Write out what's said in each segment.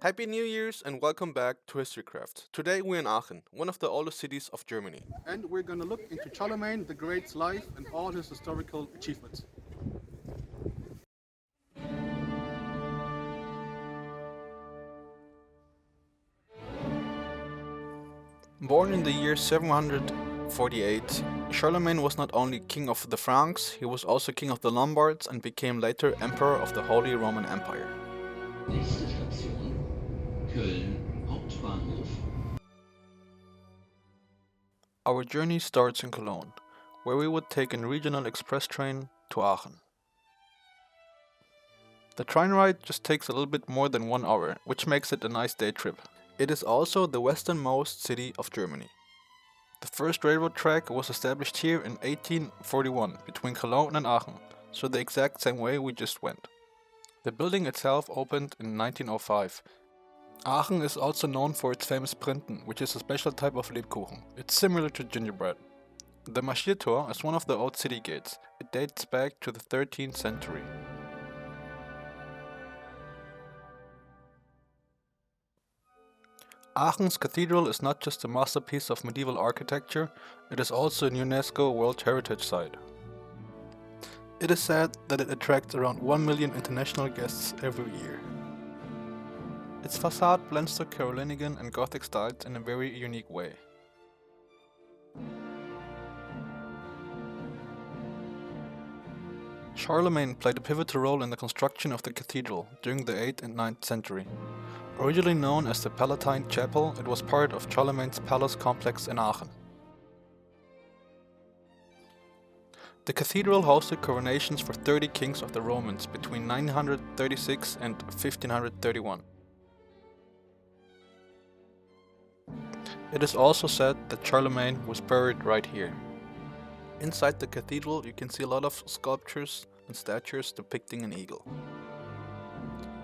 Happy New Year's and welcome back to HistoryCrafts. Today we're in Aachen, one of the oldest cities of Germany. And we're going to look into Charlemagne the Great's life and all his historical achievements. Born in the year 748, Charlemagne was not only king of the Franks, he was also king of the Lombards and became later emperor of the Holy Roman Empire. Nächste Station Köln Hauptbahnhof. Our journey starts in Cologne, where we would take a regional express train to Aachen. The train ride just takes a little bit more than 1 hour, which makes it a nice day trip. It is also the westernmost city of Germany. The first railroad track was established here in 1841 between Cologne and Aachen, so the exact same way we just went. The building itself opened in 1905. Aachen is also known for its famous Printen, which is a special type of Lebkuchen. It's similar to gingerbread. The Marschiertor is one of the old city gates. It dates back to the 13th century. Aachen's cathedral is not just a masterpiece of medieval architecture, it is also an UNESCO World Heritage Site. It is said that it attracts around 1 million international guests every year. Its facade blends the Carolingian and Gothic styles in a very unique way. Charlemagne played a pivotal role in the construction of the cathedral during the 8th and 9th century. Originally known as the Palatine Chapel, it was part of Charlemagne's palace complex in Aachen. The cathedral hosted coronations for 30 kings of the Romans between 936 and 1531. It is also said that Charlemagne was buried right here. Inside the cathedral you can see a lot of sculptures and statues depicting an eagle.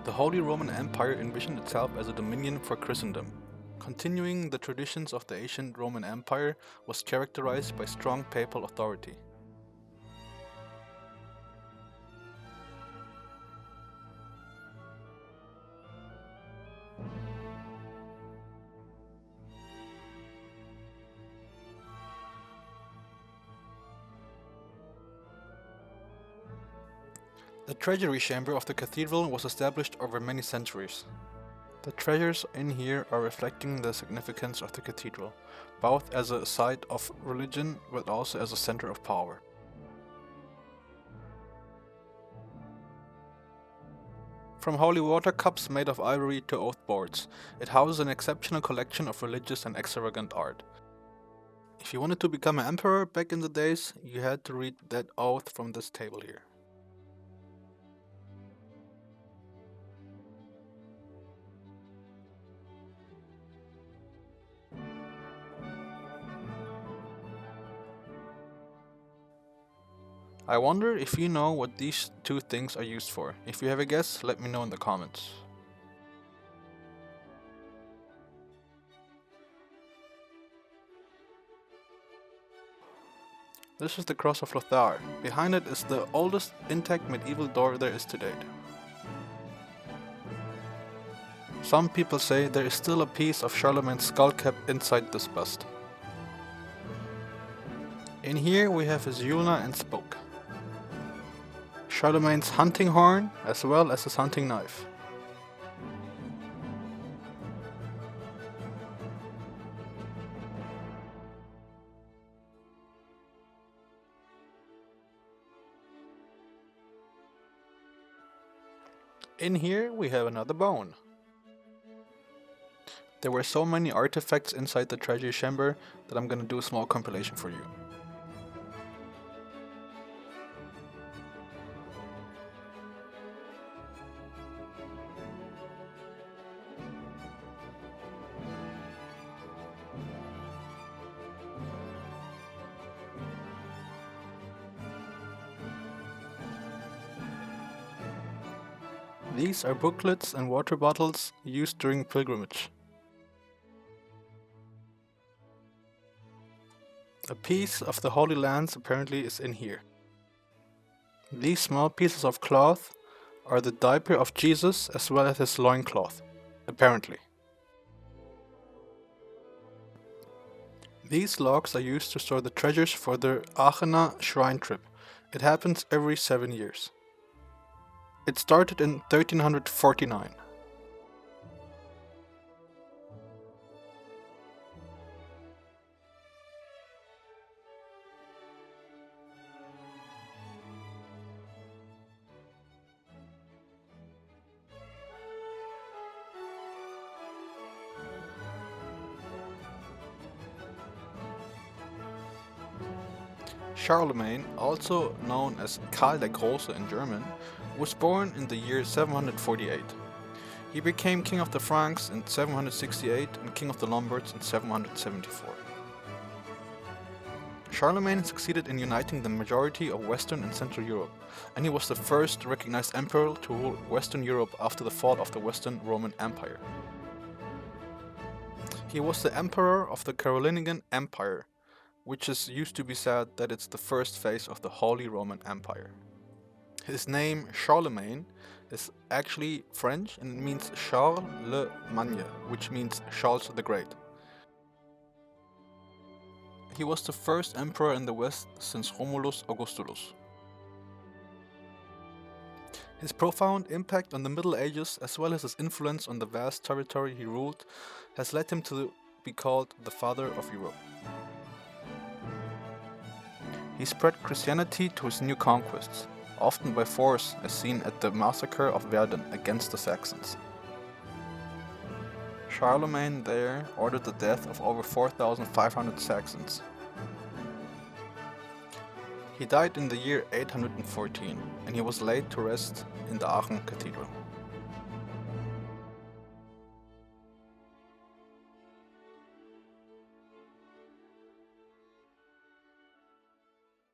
The Holy Roman Empire envisioned itself as a dominion for Christendom. Continuing the traditions of the ancient Roman Empire was characterized by strong papal authority. The Treasury Chamber of the cathedral was established over many centuries. The treasures in here are reflecting the significance of the cathedral, both as a site of religion but also as a center of power. From holy water cups made of ivory to oath boards, it houses an exceptional collection of religious and extravagant art. If you wanted to become an emperor back in the days, you had to read that oath from this table here. I wonder if you know what these two things are used for. If you have a guess, let me know in the comments. This is the Cross of Lothar. Behind it is the oldest intact medieval door there is to date. Some people say there is still a piece of Charlemagne's skull cap inside this bust. In here we have his ulna and spoke. Charlemagne's hunting horn, as well as his hunting knife. In here we have another bone. There were so many artifacts inside the Treasury Chamber that I'm gonna do a small compilation for you. These are booklets and water bottles used during pilgrimage. A piece of the Holy Lands apparently is in here. These small pieces of cloth are the diaper of Jesus as well as his loincloth. apparently. These logs are used to store the treasures for the Aachener shrine trip. It happens every 7 years. It started in 1349. Charlemagne, also known as Karl der Große in German, was born in the year 748. He became king of the Franks in 768 and king of the Lombards in 774. Charlemagne succeeded in uniting the majority of Western and Central Europe, and he was the first recognized emperor to rule Western Europe after the fall of the Western Roman Empire. He was the emperor of the Carolingian Empire, which is used to be said that it's the first phase of the Holy Roman Empire. His name, Charlemagne, is actually French and it means Charlemagne, which means Charles the Great. He was the first emperor in the West since Romulus Augustulus. His profound impact on the Middle Ages, as well as his influence on the vast territory he ruled, has led him to be called the Father of Europe. He spread Christianity to his new conquests, often by force, as seen at the massacre of Verdun against the Saxons. Charlemagne there ordered the death of over 4,500 Saxons. He died in the year 814, and he was laid to rest in the Aachen Cathedral.